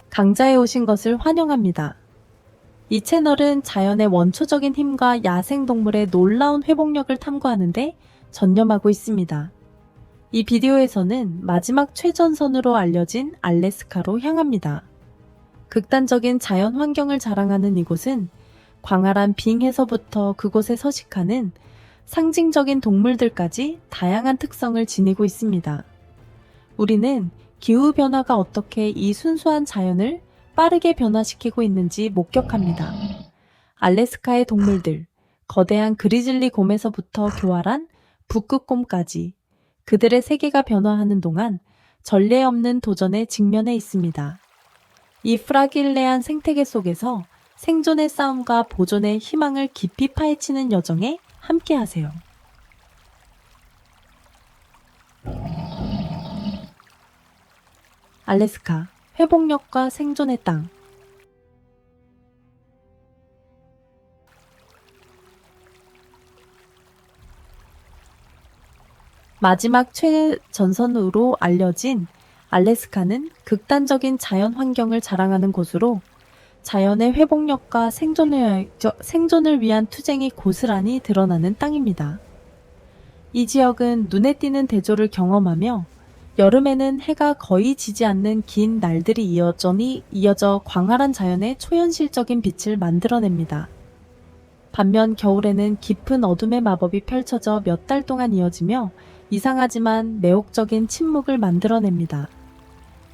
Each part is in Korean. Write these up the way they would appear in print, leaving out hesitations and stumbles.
강좌에 오신 것을 환영합니다. 이 채널은 자연의 원초적인 힘과 야생동물의 놀라운 회복력을 탐구하는데 전념하고 있습니다. 이 비디오에서는 마지막 최전선으로 알려진 알래스카로 향합니다. 극단적인 자연 환경을 자랑하는 이곳은 광활한 빙에서부터 그곳에 서식하는 상징적인 동물들까지 다양한 특성을 지니고 있습니다. 우리는 기후변화가 어떻게 이 순수한 자연을 빠르게 변화시키고 있는지 목격합니다. 알래스카의 동물들, 거대한 그리즐리 곰에서부터 교활한 북극곰까지 그들의 세계가 변화하는 동안 전례 없는 도전에 직면해 있습니다. 이 프라길레한 생태계 속에서 생존의 싸움과 보존의 희망을 깊이 파헤치는 여정에 함께하세요. 알래스카, 회복력과 생존의 땅. 마지막 최전선으로 알려진 알래스카는 극단적인 자연 환경을 자랑하는 곳으로 자연의 회복력과 생존을 위한 투쟁이 고스란히 드러나는 땅입니다. 이 지역은 눈에 띄는 대조를 경험하며 여름에는 해가 거의 지지 않는 긴 날들이 이어져 광활한 자연의 초현실적인 빛을 만들어냅니다. 반면 겨울에는 깊은 어둠의 마법이 펼쳐져 몇 달 동안 이어지며 이상하지만 매혹적인 침묵을 만들어냅니다.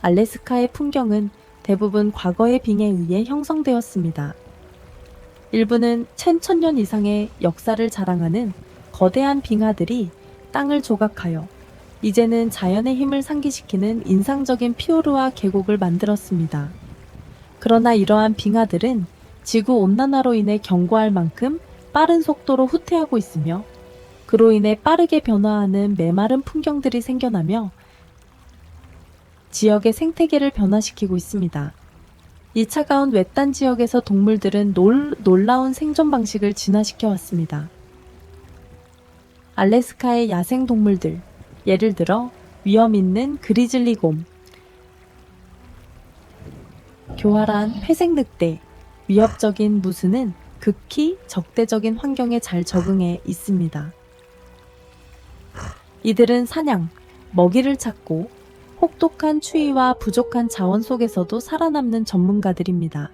알래스카의 풍경은 대부분 과거의 빙에 의해 형성되었습니다. 일부는 1000년 이상의 역사를 자랑하는 거대한 빙하들이 땅을 조각하여 이제는 자연의 힘을 상기시키는 인상적인 피오르와 계곡을 만들었습니다. 그러나 이러한 빙하들은 지구온난화로 인해 경고할 만큼 빠른 속도로 후퇴하고 있으며 그로 인해 빠르게 변화하는 메마른 풍경들이 생겨나며 지역의 생태계를 변화시키고 있습니다. 이 차가운 외딴 지역에서 동물들은 놀라운 생존 방식을 진화시켜 왔습니다. 알래스카의 야생 동물들, 예를 들어 위험 있는 그리즐리 곰, 교활한 회색 늑대, 위협적인 무스는 극히 적대적인 환경에 잘 적응해 있습니다. 이들은 사냥, 먹이를 찾고 혹독한 추위와 부족한 자원 속에서도 살아남는 전문가들입니다.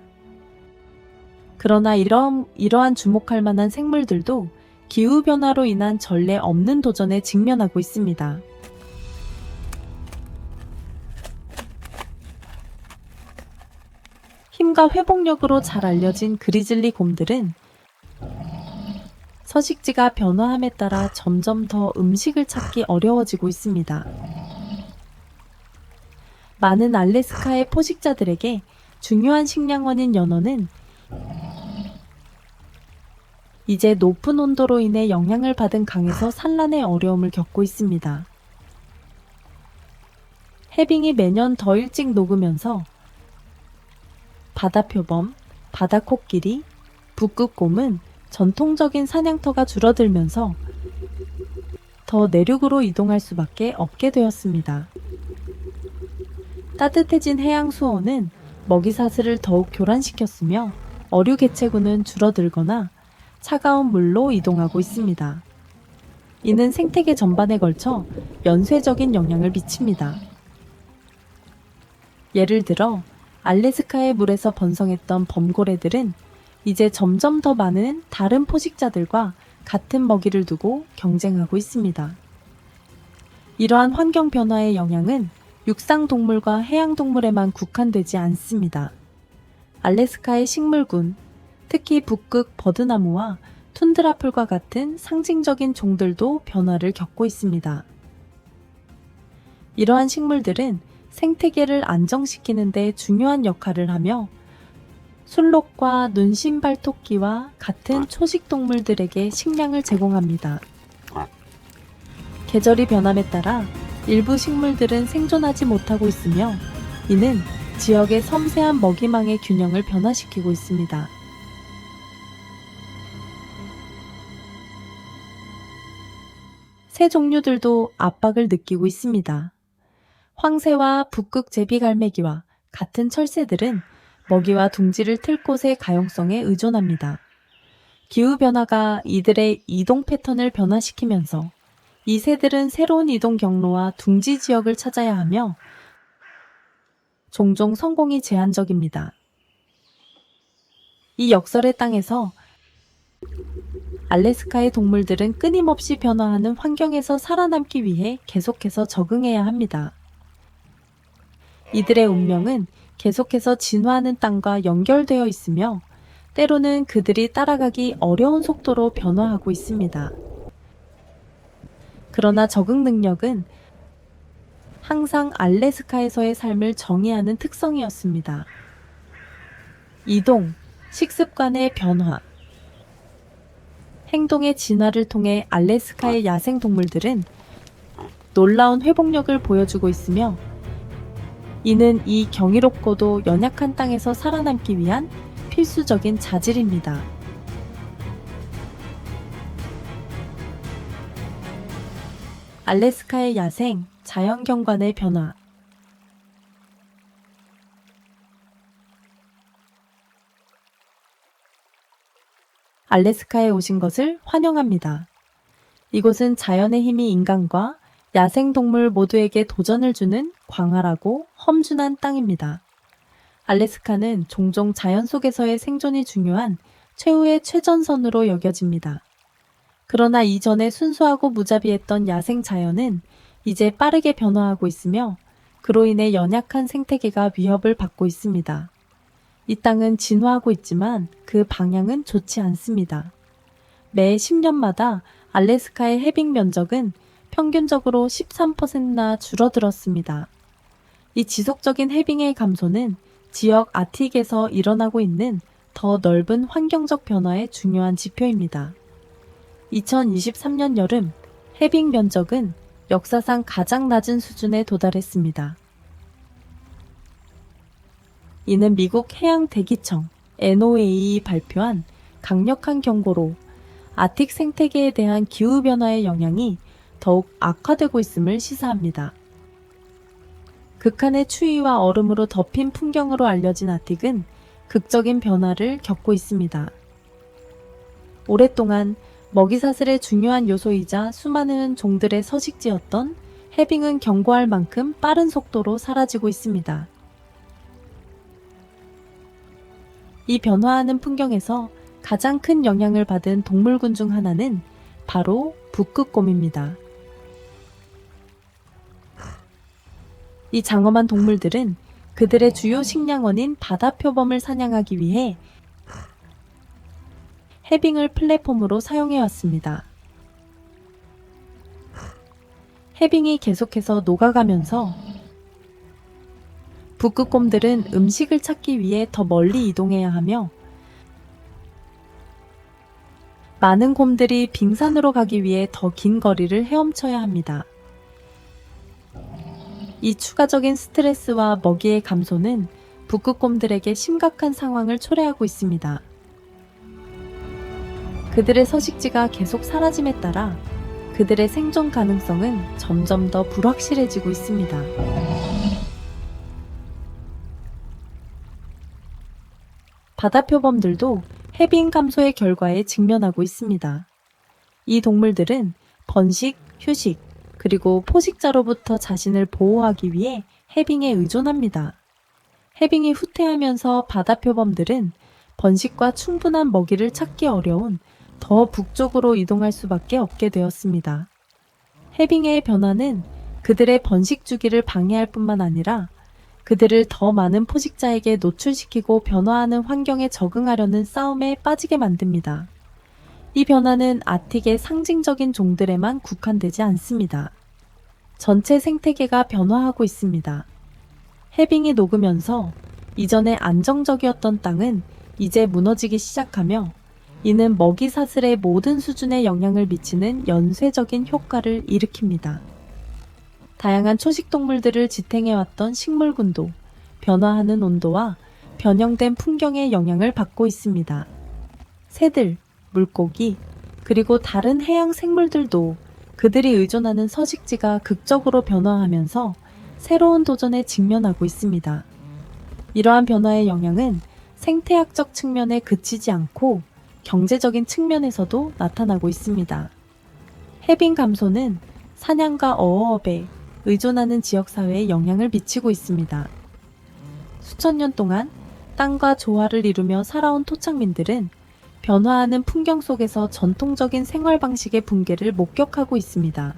그러나 이러한 주목할 만한 생물들도 기후변화로 인한 전례 없는 도전에 직면하고 있습니다. 힘과 회복력으로 잘 알려진 그리즐리 곰들은 서식지가 변화함에 따라 점점 더 음식을 찾기 어려워지고 있습니다. 많은 알래스카의 포식자들에게 중요한 식량원인 연어는 이제 높은 온도로 인해 영향을 받은 강에서 산란의 어려움을 겪고 있습니다. 해빙이 매년 더 일찍 녹으면서 바다표범, 바다코끼리, 북극곰은 전통적인 사냥터가 줄어들면서 더 내륙으로 이동할 수밖에 없게 되었습니다. 따뜻해진 해양 수온은 먹이 사슬을 더욱 교란시켰으며 어류 개체군은 줄어들거나 차가운 물로 이동하고 있습니다. 이는 생태계 전반에 걸쳐 연쇄적인 영향을 미칩니다. 예를 들어 알래스카의 물에서 번성했던 범고래들은 이제 점점 더 많은 다른 포식자들과 같은 먹이를 두고 경쟁하고 있습니다. 이러한 환경 변화의 영향은 육상동물과 해양동물에만 국한되지 않습니다. 알래스카의 식물군, 특히 북극 버드나무와 툰드라풀과 같은 상징적인 종들도 변화를 겪고 있습니다. 이러한 식물들은 생태계를 안정시키는 데 중요한 역할을 하며 술록과 눈신발토끼와 같은 초식 동물들에게 식량을 제공합니다. 계절이 변함에 따라 일부 식물들은 생존하지 못하고 있으며 이는 지역의 섬세한 먹이망의 균형을 변화시키고 있습니다. 새 종류들도 압박을 느끼고 있습니다. 황새와 북극 제비갈매기와 같은 철새들은 먹이와 둥지를 틀 곳의 가용성에 의존합니다. 기후변화가 이들의 이동 패턴을 변화시키면서 이 새들은 새로운 이동 경로와 둥지 지역을 찾아야 하며 종종 성공이 제한적입니다. 이 역설의 땅에서 알래스카의 동물들은 끊임없이 변화하는 환경에서 살아남기 위해 계속해서 적응해야 합니다. 이들의 운명은 계속해서 진화하는 땅과 연결되어 있으며 때로는 그들이 따라가기 어려운 속도로 변화하고 있습니다. 그러나 적응 능력은 항상 알래스카에서의 삶을 정의하는 특성이었습니다. 이동, 식습관의 변화, 행동의 진화를 통해 알래스카의 야생 동물들은 놀라운 회복력을 보여주고 있으며 이는 이 경이롭고도 연약한 땅에서 살아남기 위한 필수적인 자질입니다. 알래스카의 야생, 자연경관의 변화. 알래스카에 오신 것을 환영합니다. 이곳은 자연의 힘이 인간과 야생동물 모두에게 도전을 주는 광활하고 험준한 땅입니다. 알래스카는 종종 자연 속에서의 생존이 중요한 최후의 최전선으로 여겨집니다. 그러나 이전에 순수하고 무자비했던 야생 자연은 이제 빠르게 변화하고 있으며 그로 인해 연약한 생태계가 위협을 받고 있습니다. 이 땅은 진화하고 있지만 그 방향은 좋지 않습니다. 매 10년마다 알래스카의 해빙 면적은 평균적으로 13%나 줄어들었습니다. 이 지속적인 해빙의 감소는 지역 아틱에서 일어나고 있는 더 넓은 환경적 변화의 중요한 지표입니다. 2023년 여름 해빙 면적은 역사상 가장 낮은 수준에 도달했습니다. 이는 미국 해양대기청 NOAA 발표한 강력한 경고로 아틱 생태계에 대한 기후변화의 영향이 더욱 악화되고 있음을 시사합니다. 극한의 추위와 얼음으로 덮인 풍경으로 알려진 아틱은 극적인 변화를 겪고 있습니다. 오랫동안 먹이사슬의 중요한 요소이자 수많은 종들의 서식지였던 해빙은 경고할 만큼 빠른 속도로 사라지고 있습니다. 이 변화하는 풍경에서 가장 큰 영향을 받은 동물군 중 하나는 바로 북극곰입니다. 이 장엄한 동물들은 그들의 주요 식량원인 바다표범을 사냥하기 위해 해빙을 플랫폼으로 사용해왔습니다. 해빙이 계속해서 녹아가면서 북극곰들은 음식을 찾기 위해 더 멀리 이동해야 하며 많은 곰들이 빙산으로 가기 위해 더 긴 거리를 헤엄쳐야 합니다. 이 추가적인 스트레스와 먹이의 감소는 북극곰들에게 심각한 상황을 초래하고 있습니다. 그들의 서식지가 계속 사라짐에 따라 그들의 생존 가능성은 점점 더 불확실해지고 있습니다. 바다표범들도 해빙 감소의 결과에 직면하고 있습니다. 이 동물들은 번식, 휴식, 그리고 포식자로부터 자신을 보호하기 위해 해빙에 의존합니다. 해빙이 후퇴하면서 바다표범들은 번식과 충분한 먹이를 찾기 어려운 더 북쪽으로 이동할 수밖에 없게 되었습니다. 해빙의 변화는 그들의 번식 주기를 방해할 뿐만 아니라 그들을 더 많은 포식자에게 노출시키고 변화하는 환경에 적응하려는 싸움에 빠지게 만듭니다. 이 변화는 아틱의 상징적인 종들에만 국한되지 않습니다. 전체 생태계가 변화하고 있습니다. 해빙이 녹으면서 이전에 안정적이었던 땅은 이제 무너지기 시작하며 이는 먹이 사슬의 모든 수준에 영향을 미치는 연쇄적인 효과를 일으킵니다. 다양한 초식동물들을 지탱해왔던 식물군도 변화하는 온도와 변형된 풍경의 영향을 받고 있습니다. 새들, 물고기, 그리고 다른 해양 생물들도 그들이 의존하는 서식지가 극적으로 변화하면서 새로운 도전에 직면하고 있습니다. 이러한 변화의 영향은 생태학적 측면에 그치지 않고 경제적인 측면에서도 나타나고 있습니다. 해빙 감소는 사냥과 어업에 의존하는 지역사회에 영향을 미치고 있습니다. 수천 년 동안 땅과 조화를 이루며 살아온 토착민들은 변화하는 풍경 속에서 전통적인 생활 방식의 붕괴를 목격하고 있습니다.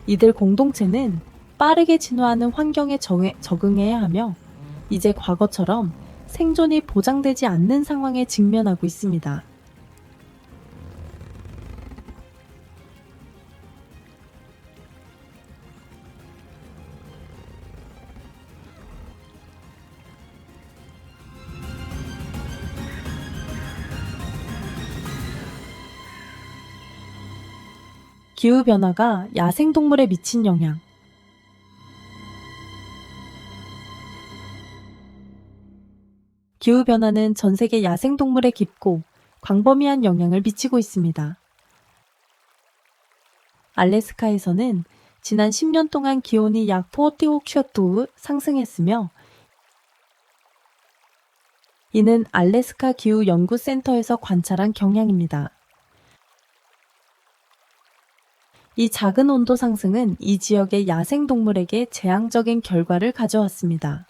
이들 공동체는 빠르게 진화하는 환경에 적응해야 하며 이제 과거처럼 생존이 보장되지 않는 상황에 직면하고 있습니다. 기후변화가 야생동물에 미친 영향. 기후변화는 전 세계 야생동물에 깊고 광범위한 영향을 미치고 있습니다. 알래스카에서는 지난 10년 동안 기온이 약 40도 상승했으며 이는 알래스카 기후연구센터에서 관찰한 경향입니다. 이 작은 온도 상승은 이 지역의 야생동물에게 재앙적인 결과를 가져왔습니다.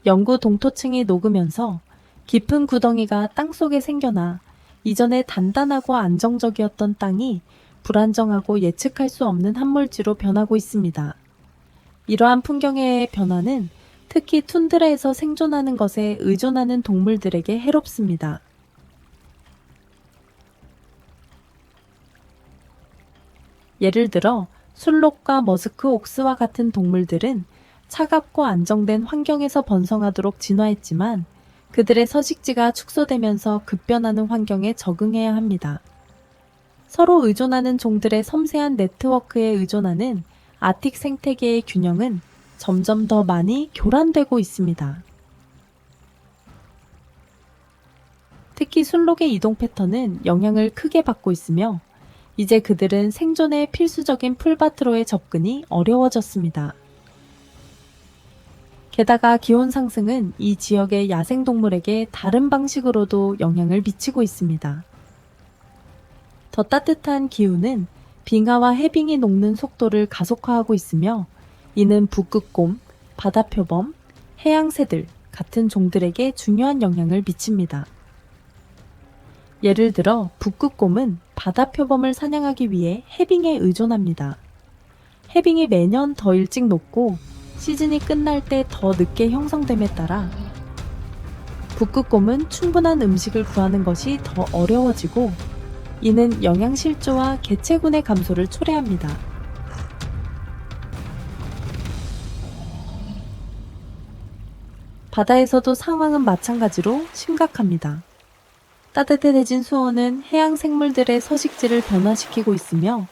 영구 동토층이 녹으면서 깊은 구덩이가 땅속에 생겨나 이전에 단단하고 안정적이었던 땅이 불안정하고 예측할 수 없는 함몰지로 변하고 있습니다. 이러한 풍경의 변화는 특히 툰드라에서 생존하는 것에 의존하는 동물들에게 해롭습니다. 예를 들어 술록과 머스크 옥스와 같은 동물들은 차갑고 안정된 환경에서 번성하도록 진화했지만 그들의 서식지가 축소되면서 급변하는 환경에 적응해야 합니다. 서로 의존하는 종들의 섬세한 네트워크에 의존하는 아틱 생태계의 균형은 점점 더 많이 교란되고 있습니다. 특히 순록의 이동 패턴은 영향을 크게 받고 있으며 이제 그들은 생존에 필수적인 풀밭으로의 접근이 어려워졌습니다. 게다가 기온 상승은 이 지역의 야생동물에게 다른 방식으로도 영향을 미치고 있습니다. 더 따뜻한 기후는 빙하와 해빙이 녹는 속도를 가속화하고 있으며 이는 북극곰, 바다표범, 해양새들 같은 종들에게 중요한 영향을 미칩니다. 예를 들어 북극곰은 바다표범을 사냥하기 위해 해빙에 의존합니다. 해빙이 매년 더 일찍 녹고 시즌이 끝날 때 더 늦게 형성됨에 따라 북극곰은 충분한 음식을 구하는 것이 더 어려워지고 이는 영양실조와 개체군의 감소를 초래합니다. 바다에서도 상황은 마찬가지로 심각합니다. 따뜻해진 수온은 해양 생물들의 서식지를 변화시키고 있으며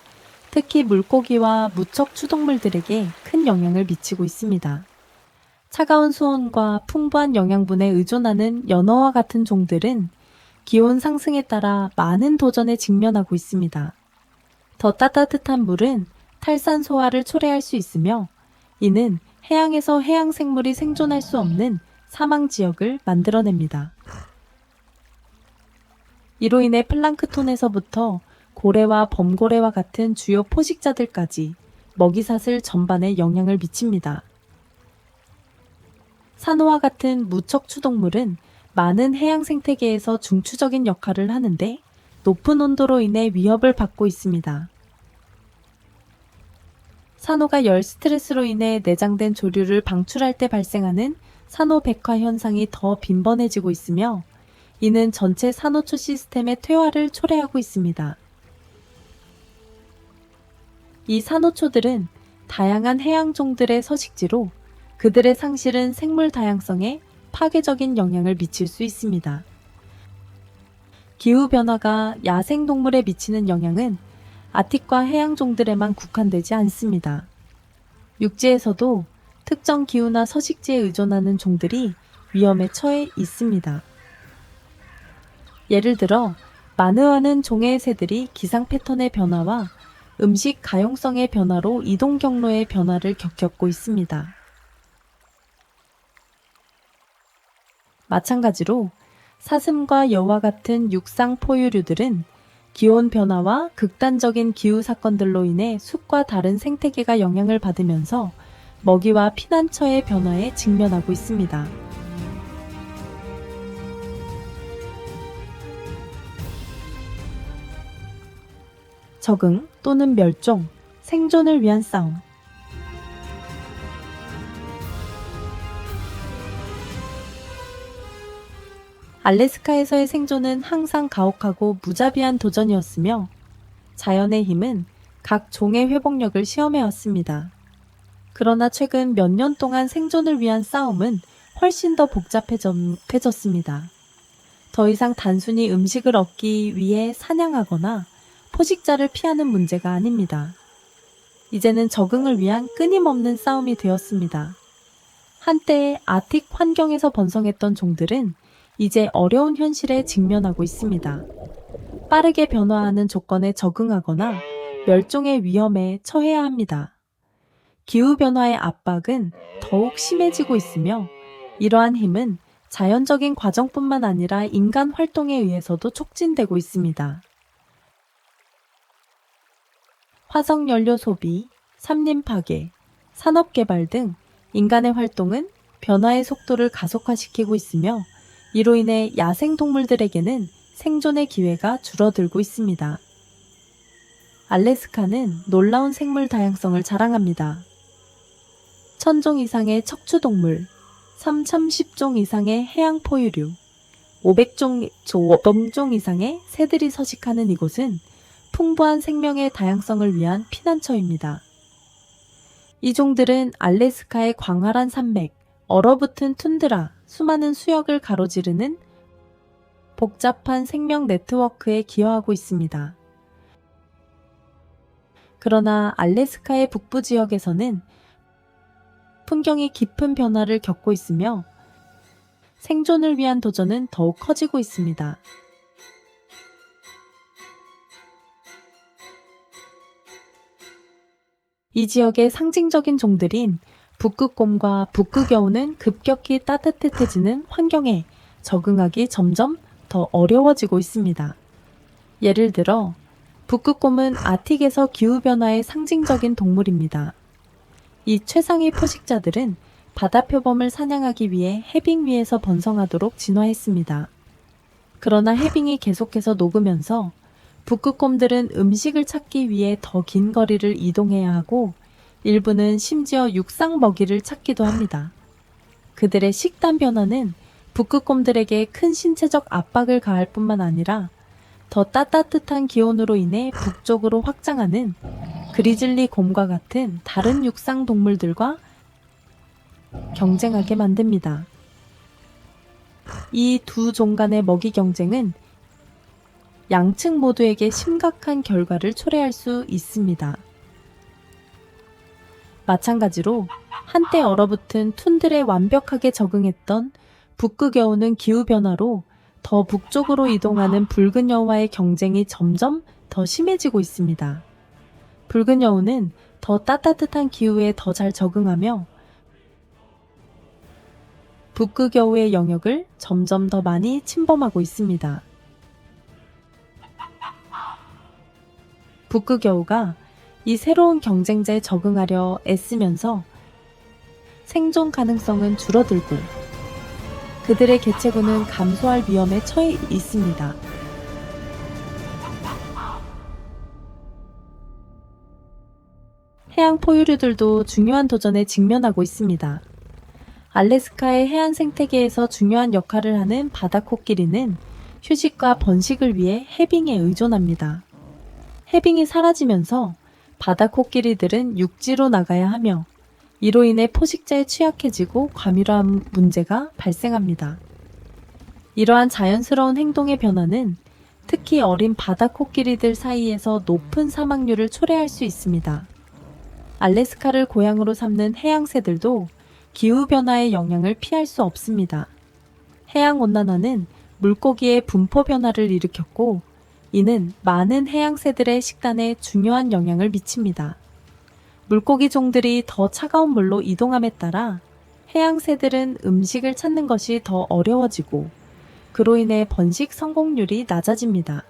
특히 물고기와 무척 추동물들에게 큰 영향을 미치고 있습니다. 차가운 수온과 풍부한 영양분에 의존하는 연어와 같은 종들은 기온 상승에 따라 많은 도전에 직면하고 있습니다. 더 따뜻한 물은 탈산 소화를 초래할 수 있으며 이는 해양에서 해양 생물이 생존할 수 없는 사망 지역을 만들어냅니다. 이로 인해 플랑크톤에서부터 고래와 범고래와 같은 주요 포식자들까지 먹이사슬 전반에 영향을 미칩니다. 산호와 같은 무척추동물은 많은 해양 생태계에서 중추적인 역할을 하는데 높은 온도로 인해 위협을 받고 있습니다. 산호가 열 스트레스로 인해 내장된 조류를 방출할 때 발생하는 산호 백화 현상이 더 빈번해지고 있으며 이는 전체 산호초 시스템의 퇴화를 초래하고 있습니다. 이 산호초들은 다양한 해양종들의 서식지로 그들의 상실은 생물 다양성에 파괴적인 영향을 미칠 수 있습니다. 기후변화가 야생동물에 미치는 영향은 아틱과 해양종들에만 국한되지 않습니다. 육지에서도 특정 기후나 서식지에 의존하는 종들이 위험에 처해 있습니다. 예를 들어 많은 종의 새들이 기상 패턴의 변화와 음식 가용성의 변화로 이동 경로의 변화를 겪고 있습니다. 마찬가지로 사슴과 여와 같은 육상 포유류들은 기온 변화와 극단적인 기후 사건들로 인해 숲과 다른 생태계가 영향을 받으면서 먹이와 피난처의 변화에 직면하고 있습니다. 적응 또는 멸종, 생존을 위한 싸움. 알래스카에서의 생존은 항상 가혹하고 무자비한 도전이었으며 자연의 힘은 각 종의 회복력을 시험해왔습니다. 그러나 최근 몇 년 동안 생존을 위한 싸움은 훨씬 더 복잡해졌습니다. 더 이상 단순히 음식을 얻기 위해 사냥하거나 포식자를 피하는 문제가 아닙니다. 이제는 적응을 위한 끊임없는 싸움이 되었습니다. 한때 아틱 환경에서 번성했던 종들은 이제 어려운 현실에 직면하고 있습니다. 빠르게 변화하는 조건에 적응하거나 멸종의 위험에 처해야 합니다. 기후변화의 압박은 더욱 심해지고 있으며 이러한 힘은 자연적인 과정뿐만 아니라 인간 활동에 의해서도 촉진되고 있습니다. 화석연료 소비, 산림 파괴, 산업개발 등 인간의 활동은 변화의 속도를 가속화시키고 있으며 이로 인해 야생동물들에게는 생존의 기회가 줄어들고 있습니다. 알래스카는 놀라운 생물 다양성을 자랑합니다. 1000종 이상의 척추동물, 3010종 이상의 해양 포유류, 500종 이상의 새들이 서식하는 이곳은 풍부한 생명의 다양성을 위한 피난처입니다. 이 종들은 알래스카의 광활한 산맥, 얼어붙은 툰드라, 수많은 수역을 가로지르는 복잡한 생명 네트워크에 기여하고 있습니다. 그러나 알래스카의 북부 지역에서는 풍경이 깊은 변화를 겪고 있으며 생존을 위한 도전은 더욱 커지고 있습니다. 이 지역의 상징적인 종들인 북극곰과 북극여우는 급격히 따뜻해지는 환경에 적응하기 점점 더 어려워지고 있습니다. 예를 들어 북극곰은 아틱에서 기후변화의 상징적인 동물입니다. 이 최상위 포식자들은 바다표범을 사냥하기 위해 해빙 위에서 번성하도록 진화했습니다. 그러나 해빙이 계속해서 녹으면서 북극곰들은 음식을 찾기 위해 더 긴 거리를 이동해야 하고 일부는 심지어 육상 먹이를 찾기도 합니다. 그들의 식단 변화는 북극곰들에게 큰 신체적 압박을 가할 뿐만 아니라 더 따뜻한 기온으로 인해 북쪽으로 확장하는 그리즐리 곰과 같은 다른 육상 동물들과 경쟁하게 만듭니다. 이 두 종 간의 먹이 경쟁은 양측 모두에게 심각한 결과를 초래할 수 있습니다. 마찬가지로 한때 얼어붙은 툰드레에 완벽하게 적응했던 북극여우는 기후변화로 더 북쪽으로 이동하는 붉은 여우와의 경쟁이 점점 더 심해지고 있습니다. 붉은 여우는 더 따뜻한 기후에 더 잘 적응하며 북극여우의 영역을 점점 더 많이 침범하고 있습니다. 북극여우가 이 새로운 경쟁자에 적응하려 애쓰면서 생존 가능성은 줄어들고 그들의 개체군은 감소할 위험에 처해 있습니다. 해양 포유류들도 중요한 도전에 직면하고 있습니다. 알래스카의 해안 생태계에서 중요한 역할을 하는 바다 코끼리는 휴식과 번식을 위해 해빙에 의존합니다. 해빙이 사라지면서 바다 코끼리들은 육지로 나가야 하며 이로 인해 포식자에 취약해지고 과밀화한 문제가 발생합니다. 이러한 자연스러운 행동의 변화는 특히 어린 바다 코끼리들 사이에서 높은 사망률을 초래할 수 있습니다. 알래스카를 고향으로 삼는 해양새들도 기후변화의 영향을 피할 수 없습니다. 해양온난화는 물고기의 분포 변화를 일으켰고, 이는 많은 해양새들의 식단에 중요한 영향을 미칩니다. 물고기 종들이 더 차가운 물로 이동함에 따라 해양새들은 음식을 찾는 것이 더 어려워지고, 그로 인해 번식 성공률이 낮아집니다.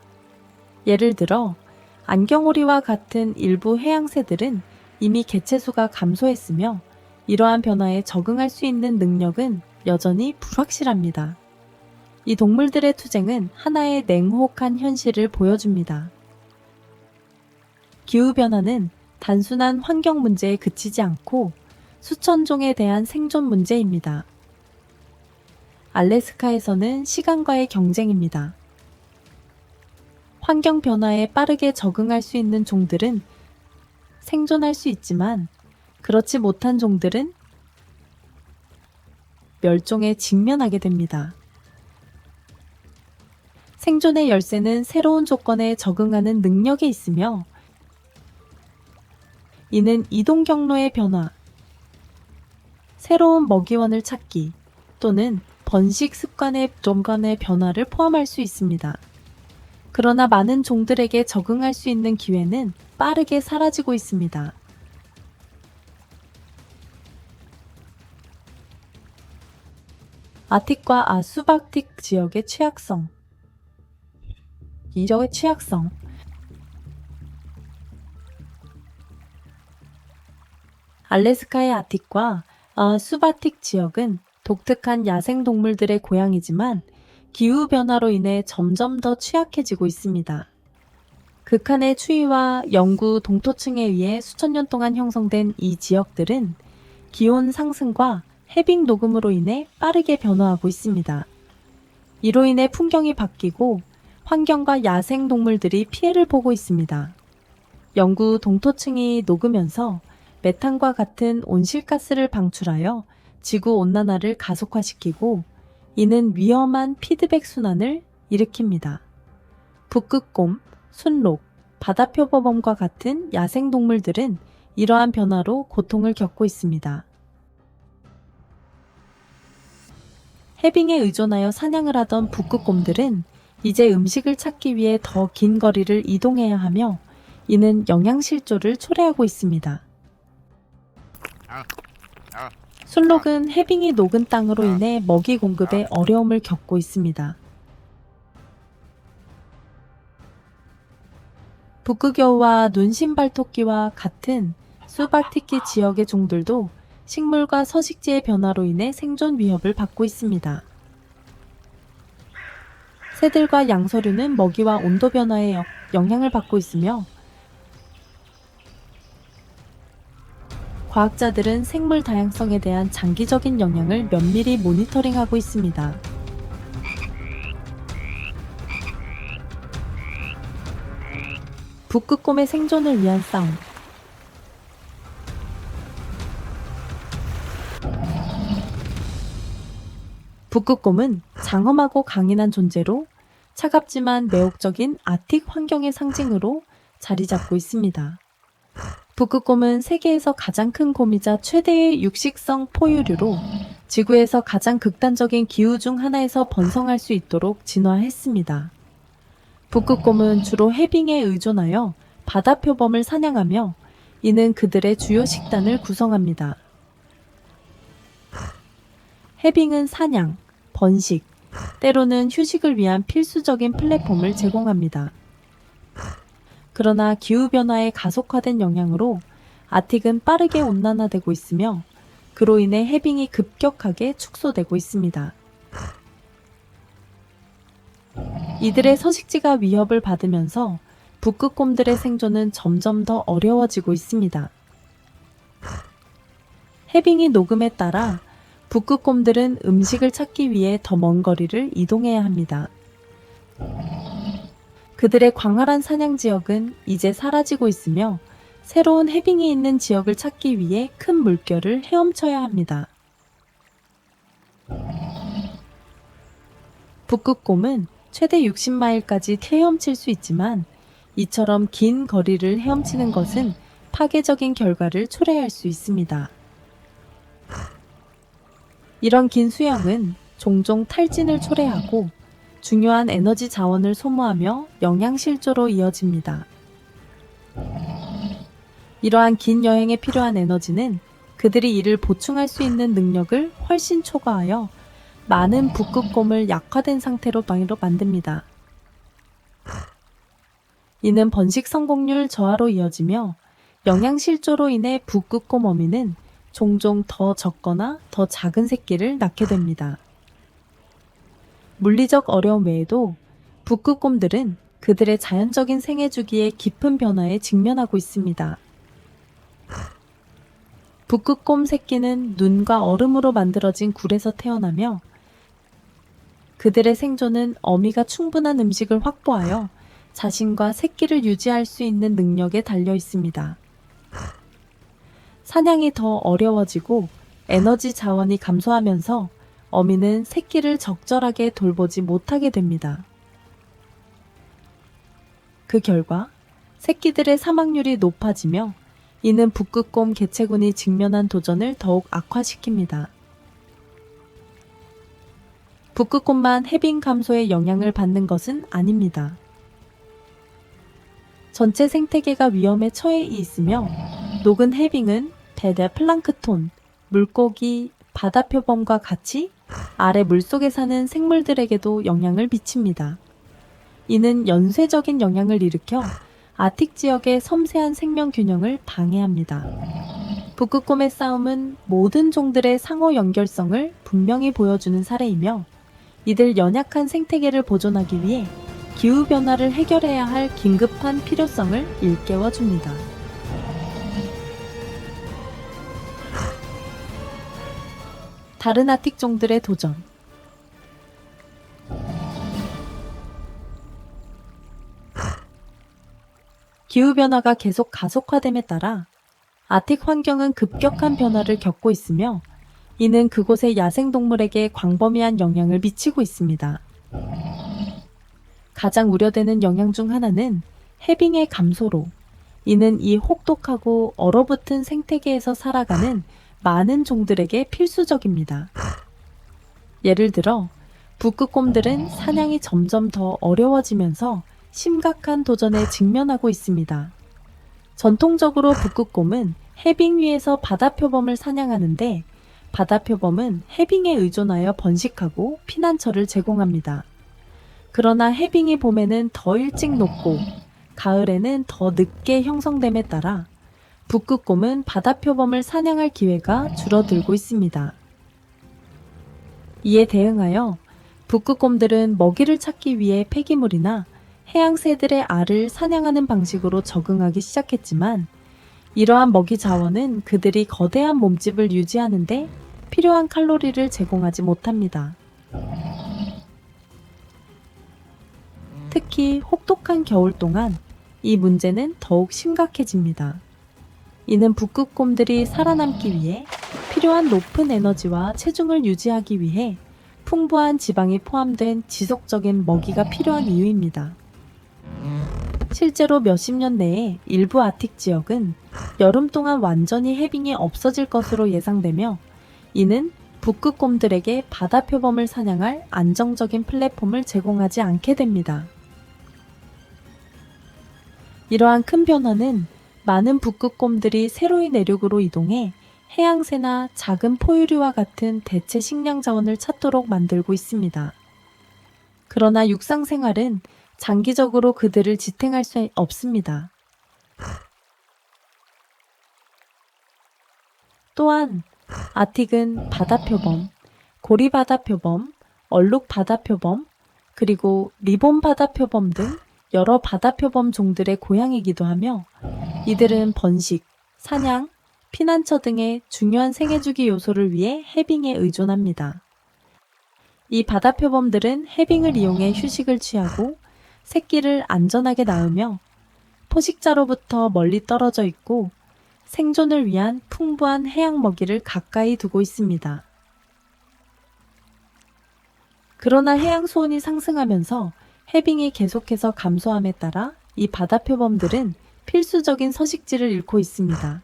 예를 들어 안경오리와 같은 일부 해양새들은 이미 개체수가 감소했으며 이러한 변화에 적응할 수 있는 능력은 여전히 불확실합니다. 이 동물들의 투쟁은 하나의 냉혹한 현실을 보여줍니다. 기후변화는 단순한 환경 문제에 그치지 않고 수천 종에 대한 생존 문제입니다. 알래스카에서는 시간과의 경쟁입니다. 환경 변화에 빠르게 적응할 수 있는 종들은 생존할 수 있지만, 그렇지 못한 종들은 멸종에 직면하게 됩니다. 생존의 열쇠는 새로운 조건에 적응하는 능력에 있으며, 이는 이동 경로의 변화, 새로운 먹이원을 찾기 또는 번식 습관의 변화를 포함할 수 있습니다. 그러나 많은 종들에게 적응할 수 있는 기회는 빠르게 사라지고 있습니다. 아틱과 아수박틱 지역의 취약성. 이적의 취약성. 알래스카의 아틱과 아수바틱 지역은 독특한 야생동물들의 고향이지만 기후변화로 인해 점점 더 취약해지고 있습니다. 극한의 추위와 영구 동토층에 의해 수천 년 동안 형성된 이 지역들은 기온 상승과 해빙 녹음으로 인해 빠르게 변화하고 있습니다. 이로 인해 풍경이 바뀌고 환경과 야생동물들이 피해를 보고 있습니다. 영구 동토층이 녹으면서 메탄과 같은 온실가스를 방출하여 지구온난화를 가속화시키고, 이는 위험한 피드백 순환을 일으킵니다. 북극곰, 순록, 바다표범과 같은 야생동물들은 이러한 변화로 고통을 겪고 있습니다. 해빙에 의존하여 사냥을 하던 북극곰들은 이제 음식을 찾기 위해 더 긴 거리를 이동해야 하며, 이는 영양실조를 초래하고 있습니다. 순록은 해빙이 녹은 땅으로 인해 먹이 공급에 어려움을 겪고 있습니다. 북극여우와 눈신발토끼와 같은 수박티키 지역의 종들도 식물과 서식지의 변화로 인해 생존 위협을 받고 있습니다. 새들과 양서류는 먹이와 온도 변화에 영향을 받고 있으며, 과학자들은 생물 다양성에 대한 장기적인 영향을 면밀히 모니터링하고 있습니다. 북극곰의 생존을 위한 싸움. 북극곰은 장엄하고 강인한 존재로 차갑지만 매혹적인 아틱 환경의 상징으로 자리 잡고 있습니다. 북극곰은 세계에서 가장 큰 곰이자 최대의 육식성 포유류로 지구에서 가장 극단적인 기후 중 하나에서 번성할 수 있도록 진화했습니다. 북극곰은 주로 해빙에 의존하여 바다표범을 사냥하며, 이는 그들의 주요 식단을 구성합니다. 해빙은 사냥, 번식, 때로는 휴식을 위한 필수적인 플랫폼을 제공합니다. 그러나 기후변화의 가속화된 영향으로 아틱은 빠르게 온난화되고 있으며, 그로 인해 해빙이 급격하게 축소되고 있습니다. 이들의 서식지가 위협을 받으면서 북극곰들의 생존은 점점 더 어려워지고 있습니다. 해빙이 녹음에 따라 북극곰들은 음식을 찾기 위해 더 먼 거리를 이동해야 합니다. 그들의 광활한 사냥 지역은 이제 사라지고 있으며, 새로운 해빙이 있는 지역을 찾기 위해 큰 물결을 헤엄쳐야 합니다. 북극곰은 최대 60마일까지 헤엄칠 수 있지만 이처럼 긴 거리를 헤엄치는 것은 파괴적인 결과를 초래할 수 있습니다. 이런 긴 수영은 종종 탈진을 초래하고 중요한 에너지 자원을 소모하며 영양실조로 이어집니다. 이러한 긴 여행에 필요한 에너지는 그들이 이를 보충할 수 있는 능력을 훨씬 초과하여 많은 북극곰을 약화된 상태로 만듭니다. 이는 번식 성공률 저하로 이어지며 영양실조로 인해 북극곰 어미는 종종 더 적거나 더 작은 새끼를 낳게 됩니다. 물리적 어려움 외에도 북극곰들은 그들의 자연적인 생애 주기에 깊은 변화에 직면하고 있습니다. 북극곰 새끼는 눈과 얼음으로 만들어진 굴에서 태어나며 그들의 생존은 어미가 충분한 음식을 확보하여 자신과 새끼를 유지할 수 있는 능력에 달려 있습니다. 사냥이 더 어려워지고 에너지 자원이 감소하면서 어미는 새끼를 적절하게 돌보지 못하게 됩니다. 그 결과 새끼들의 사망률이 높아지며 이는 북극곰 개체군이 직면한 도전을 더욱 악화시킵니다. 북극곰만 해빙 감소의 영향을 받는 것은 아닙니다. 전체 생태계가 위험에 처해 있으며 녹은 해빙은 대대 플랑크톤, 물고기, 바다표범과 같이 아래 물속에 사는 생물들에게도 영향을 미칩니다. 이는 연쇄적인 영향을 일으켜 아틱 지역의 섬세한 생명 균형을 방해합니다. 북극곰의 싸움은 모든 종들의 상호 연결성을 분명히 보여주는 사례이며 이들 연약한 생태계를 보존하기 위해 기후변화를 해결해야 할 긴급한 필요성을 일깨워줍니다. 다른 아틱 종들의 도전. 기후변화가 계속 가속화됨에 따라 아틱 환경은 급격한 변화를 겪고 있으며 이는 그곳의 야생동물에게 광범위한 영향을 미치고 있습니다. 가장 우려되는 영향 중 하나는 해빙의 감소로, 이는 이 혹독하고 얼어붙은 생태계에서 살아가는 많은 종들에게 필수적입니다. 예를 들어 북극곰들은 사냥이 점점 더 어려워지면서 심각한 도전에 직면하고 있습니다. 전통적으로 북극곰은 해빙 위에서 바다표범을 사냥하는데 바다표범은 해빙에 의존하여 번식하고 피난처를 제공합니다. 그러나 해빙이 봄에는 더 일찍 녹고 가을에는 더 늦게 형성됨에 따라 북극곰은 바다표범을 사냥할 기회가 줄어들고 있습니다. 이에 대응하여 북극곰들은 먹이를 찾기 위해 폐기물이나 해양새들의 알을 사냥하는 방식으로 적응하기 시작했지만 이러한 먹이 자원은 그들이 거대한 몸집을 유지하는 데 필요한 칼로리를 제공하지 못합니다. 특히 혹독한 겨울 동안 이 문제는 더욱 심각해집니다. 이는 북극곰들이 살아남기 위해 필요한 높은 에너지와 체중을 유지하기 위해 풍부한 지방이 포함된 지속적인 먹이가 필요한 이유입니다. 실제로 몇십 년 내에 일부 아틱 지역은 여름 동안 완전히 해빙이 없어질 것으로 예상되며 이는 북극곰들에게 바다표범을 사냥할 안정적인 플랫폼을 제공하지 않게 됩니다. 이러한 큰 변화는 많은 북극곰들이 새로이 내륙으로 이동해 해양새나 작은 포유류와 같은 대체 식량 자원을 찾도록 만들고 있습니다. 그러나 육상 생활은 장기적으로 그들을 지탱할 수 없습니다. 또한 아틱은 바다표범, 고리바다표범, 얼룩바다표범, 그리고 리본바다표범 등 여러 바다표범 종들의 고향이기도 하며 이들은 번식, 사냥, 피난처 등의 중요한 생애주기 요소를 위해 해빙에 의존합니다. 이 바다표범들은 해빙을 이용해 휴식을 취하고 새끼를 안전하게 낳으며 포식자로부터 멀리 떨어져 있고 생존을 위한 풍부한 해양 먹이를 가까이 두고 있습니다. 그러나 해양 수온이 상승하면서 해빙이 계속해서 감소함에 따라 이 바다 표범들은 필수적인 서식지를 잃고 있습니다.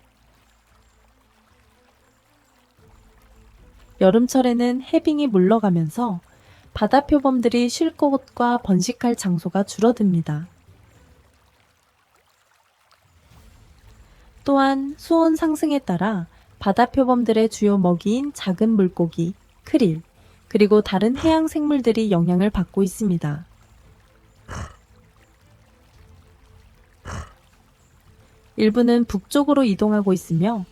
여름철에는 해빙이 물러가면서 바다 표범들이 쉴 곳과 번식할 장소가 줄어듭니다. 또한 수온 상승에 따라 바다 표범들의 주요 먹이인 작은 물고기, 크릴, 그리고 다른 해양 생물들이 영향을 받고 있습니다. 일부는 북쪽으로 이동하고 있으며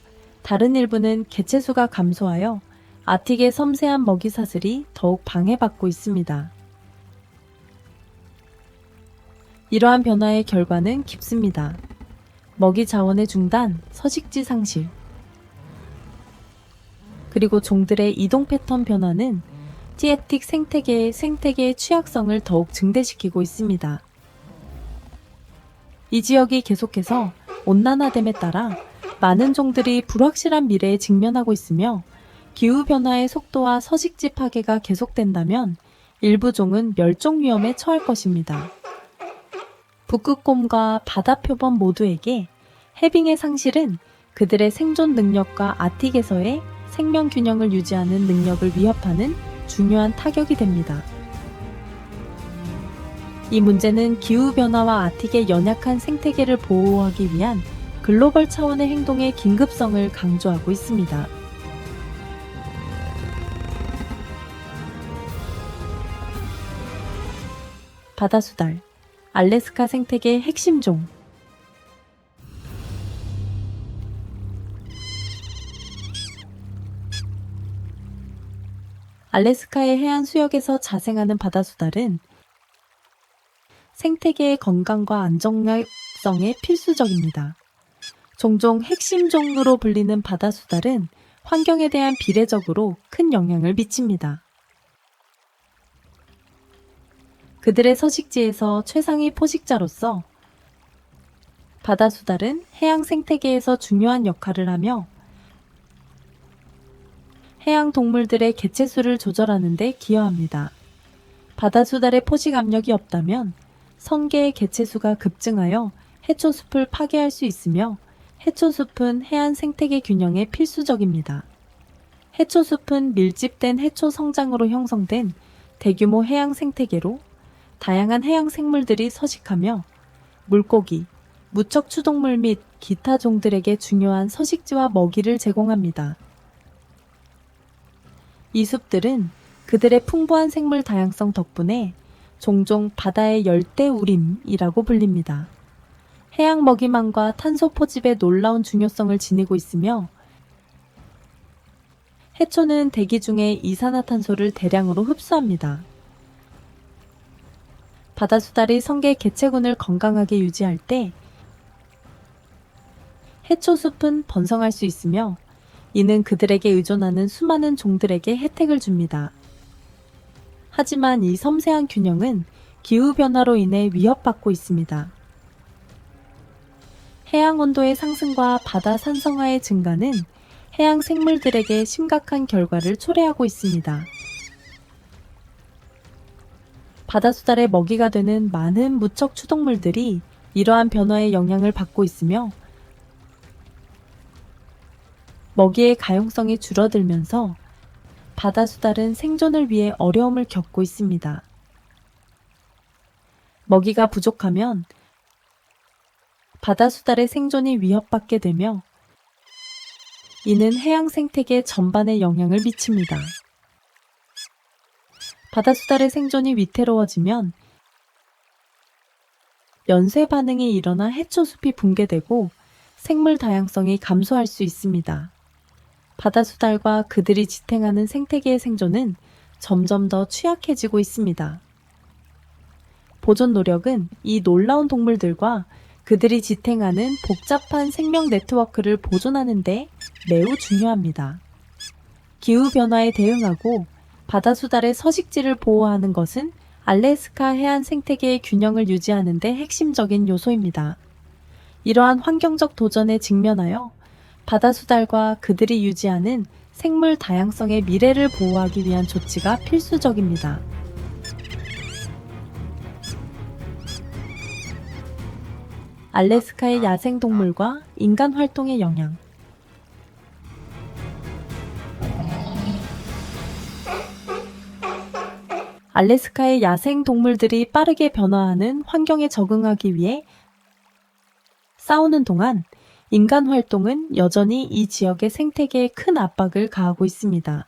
다른 일부는 개체수가 감소하여 아틱의 섬세한 먹이 사슬이 더욱 방해받고 있습니다. 이러한 변화의 결과는 깊습니다. 먹이 자원의 중단, 서식지 상실, 그리고 종들의 이동 패턴 변화는 티에틱 생태계의 취약성을 더욱 증대시키고 있습니다. 이 지역이 계속해서 온난화됨에 따라 많은 종들이 불확실한 미래에 직면하고 있으며 기후변화의 속도와 서식지 파괴가 계속된다면 일부 종은 멸종 위험에 처할 것입니다. 북극곰과 바다표범 모두에게 해빙의 상실은 그들의 생존 능력과 아틱에서의 생명 균형을 유지하는 능력을 위협하는 중요한 타격이 됩니다. 이 문제는 기후변화와 아틱의 연약한 생태계를 보호하기 위한 글로벌 차원의 행동의 긴급성을 강조하고 있습니다. 바다수달, 알래스카 생태계의 핵심 종. 알래스카의 해안 수역에서 자생하는 바다수달은 생태계의 건강과 안정성에 필수적입니다. 종종 핵심 종으로 불리는 바다수달은 환경에 대한 비례적으로 큰 영향을 미칩니다. 그들의 서식지에서 최상위 포식자로서 바다수달은 해양 생태계에서 중요한 역할을 하며 해양 동물들의 개체수를 조절하는 데 기여합니다. 바다수달의 포식 압력이 없다면 성게의 개체수가 급증하여 해초숲을 파괴할 수 있으며 해초숲은 해안 생태계 균형에 필수적입니다. 해초숲은 밀집된 해초 성장으로 형성된 대규모 해양 생태계로 다양한 해양 생물들이 서식하며 물고기, 무척 추동물 및 기타 종들에게 중요한 서식지와 먹이를 제공합니다. 이 숲들은 그들의 풍부한 생물 다양성 덕분에 종종 바다의 열대우림이라고 불립니다. 해양 먹이망과 탄소 포집의 놀라운 중요성을 지니고 있으며 해초는 대기 중에 이산화탄소를 대량으로 흡수합니다. 바다수달이 성게 개체군을 건강하게 유지할 때 해초숲은 번성할 수 있으며 이는 그들에게 의존하는 수많은 종들에게 혜택을 줍니다. 하지만 이 섬세한 균형은 기후변화로 인해 위협받고 있습니다. 해양 온도의 상승과 바다 산성화의 증가는 해양 생물들에게 심각한 결과를 초래하고 있습니다. 바다수달의 먹이가 되는 많은 무척 추동물들이 이러한 변화의 영향을 받고 있으며 먹이의 가용성이 줄어들면서 바다수달은 생존을 위해 어려움을 겪고 있습니다. 먹이가 부족하면 바다수달의 생존이 위협받게 되며 이는 해양 생태계 전반에 영향을 미칩니다. 바다수달의 생존이 위태로워지면 연쇄 반응이 일어나 해초숲이 붕괴되고 생물 다양성이 감소할 수 있습니다. 바다수달과 그들이 지탱하는 생태계의 생존은 점점 더 취약해지고 있습니다. 보존 노력은 이 놀라운 동물들과 그들이 지탱하는 복잡한 생명 네트워크를 보존하는 데 매우 중요합니다. 기후변화에 대응하고 바다수달의 서식지를 보호하는 것은 알래스카 해안 생태계의 균형을 유지하는 데 핵심적인 요소입니다. 이러한 환경적 도전에 직면하여 바다수달과 그들이 유지하는 생물 다양성의 미래를 보호하기 위한 조치가 필수적입니다. 알래스카의 야생동물과 인간 활동의 영향. 알래스카의 야생동물들이 빠르게 변화하는 환경에 적응하기 위해 싸우는 동안 인간 활동은 여전히 이 지역의 생태계에 큰 압박을 가하고 있습니다.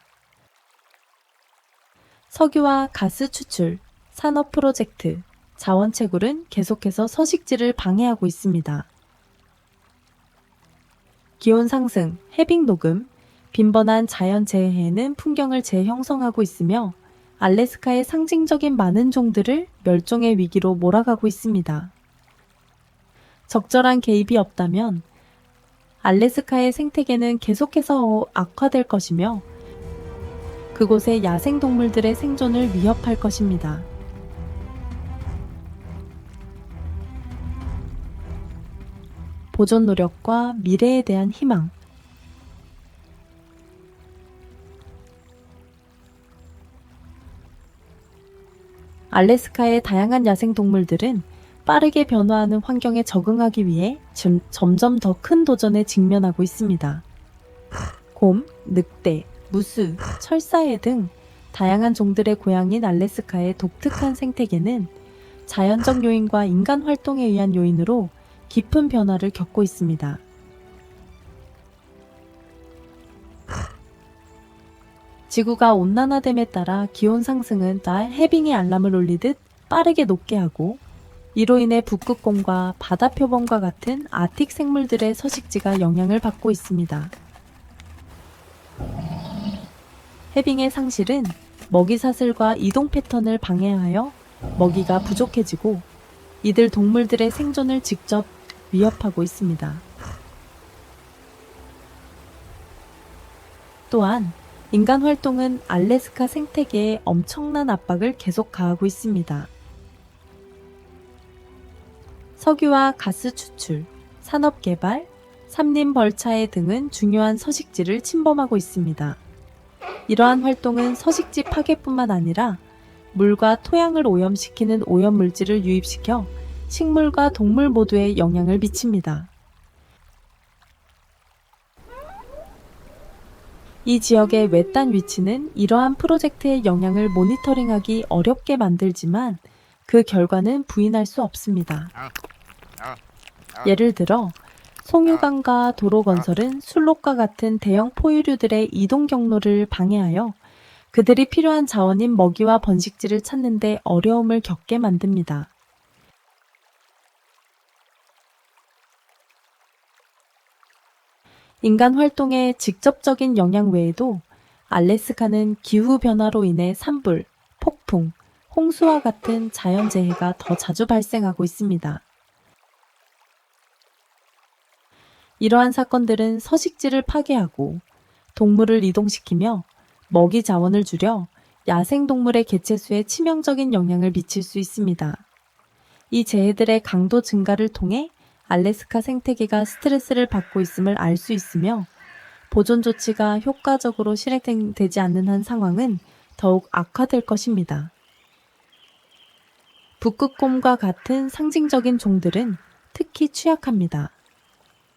석유와 가스 추출, 산업 프로젝트, 자원 채굴은 계속해서 서식지를 방해하고 있습니다. 기온 상승, 해빙 녹음, 빈번한 자연 재해는 풍경을 재형성하고 있으며 알래스카의 상징적인 많은 종들을 멸종의 위기로 몰아가고 있습니다. 적절한 개입이 없다면 알래스카의 생태계는 계속해서 악화될 것이며 그곳의 야생동물들의 생존을 위협할 것입니다. 보존 노력과 미래에 대한 희망. 알래스카의 다양한 야생동물들은 빠르게 변화하는 환경에 적응하기 위해 점점 더 큰 도전에 직면하고 있습니다. 곰, 늑대, 무수, 철사해 등 다양한 종들의 고향인 알래스카의 독특한 생태계는 자연적 요인과 인간 활동에 의한 요인으로 깊은 변화를 겪고 있습니다. 지구가 온난화됨에 따라 기온 상승은 날 해빙의 알람을 울리듯 빠르게 녹게 하고 이로 인해 북극곰과 바다표범과 같은 아틱 생물들의 서식지가 영향을 받고 있습니다. 해빙의 상실은 먹이 사슬과 이동 패턴을 방해하여 먹이가 부족해지고 이들 동물들의 생존을 직접 위협하고 있습니다. 또한 인간 활동은 알래스카 생태계에 엄청난 압박을 계속 가하고 있습니다. 석유와 가스 추출, 산업 개발, 삼림 벌차해 등은 중요한 서식지를 침범하고 있습니다. 이러한 활동은 서식지 파괴뿐만 아니라 물과 토양을 오염시키는 오염물질을 유입시켜 식물과 동물 모두에 영향을 미칩니다. 이 지역의 외딴 위치는 이러한 프로젝트의 영향을 모니터링하기 어렵게 만들지만 그 결과는 부인할 수 없습니다. 예를 들어 송유관과 도로 건설은 순록과 같은 대형 포유류들의 이동 경로를 방해하여 그들이 필요한 자원인 먹이와 번식지를 찾는 데 어려움을 겪게 만듭니다. 인간 활동의 직접적인 영향 외에도 알래스카는 기후변화로 인해 산불, 폭풍, 홍수와 같은 자연재해가 더 자주 발생하고 있습니다. 이러한 사건들은 서식지를 파괴하고 동물을 이동시키며 먹이 자원을 줄여 야생동물의 개체수에 치명적인 영향을 미칠 수 있습니다. 이 재해들의 강도 증가를 통해 알래스카 생태계가 스트레스를 받고 있음을 알 수 있으며 보존 조치가 효과적으로 실행되지 않는 한 상황은 더욱 악화될 것입니다. 북극곰과 같은 상징적인 종들은 특히 취약합니다.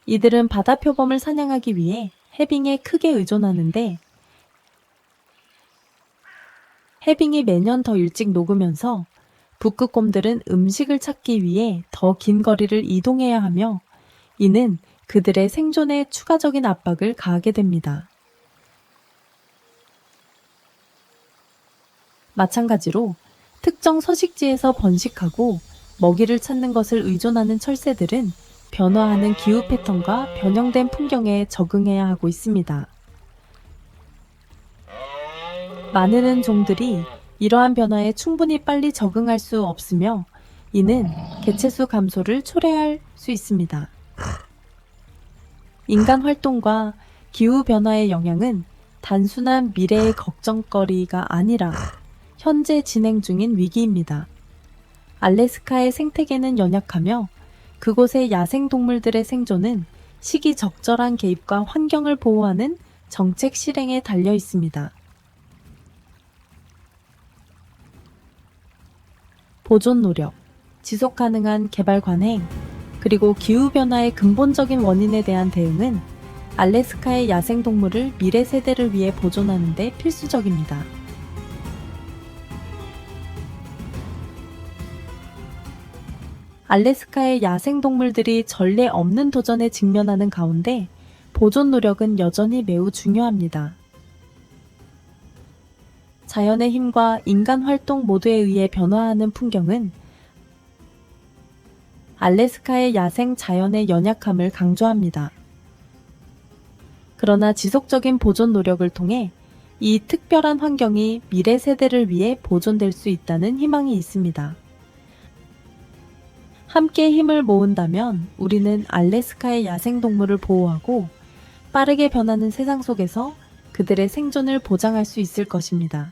이들은 바다표범을 사냥하기 위해 해빙에 크게 의존하는데 해빙이 매년 더 일찍 녹으면서 북극곰들은 음식을 찾기 위해 더 긴 거리를 이동해야 하며 이는 그들의 생존에 추가적인 압박을 가하게 됩니다. 마찬가지로 특정 서식지에서 번식하고 먹이를 찾는 것을 의존하는 철새들은 변화하는 기후 패턴과 변형된 풍경에 적응해야 하고 있습니다. 많은 종들이 이러한 변화에 충분히 빨리 적응할 수 없으며 이는 개체수 감소를 초래할 수 있습니다. 인간 활동과 기후 변화의 영향은 단순한 미래의 걱정거리가 아니라 현재 진행 중인 위기입니다. 알래스카의 생태계는 연약하며 그곳의 야생동물들의 생존은 시기적절한 개입과 환경을 보호하는 정책 실행에 달려 있습니다. 보존 노력, 지속 가능한 개발 관행, 그리고 기후변화의 근본적인 원인에 대한 대응은 알래스카의 야생동물을 미래 세대를 위해 보존하는 데 필수적입니다. 알래스카의 야생동물들이 전례 없는 도전에 직면하는 가운데 보존 노력은 여전히 매우 중요합니다. 자연의 힘과 인간 활동 모두에 의해 변화하는 풍경은 알래스카의 야생 자연의 연약함을 강조합니다. 그러나 지속적인 보존 노력을 통해 이 특별한 환경이 미래 세대를 위해 보존될 수 있다는 희망이 있습니다. 함께 힘을 모은다면 우리는 알래스카의 야생동물을 보호하고 빠르게 변하는 세상 속에서 그들의 생존을 보장할 수 있을 것입니다.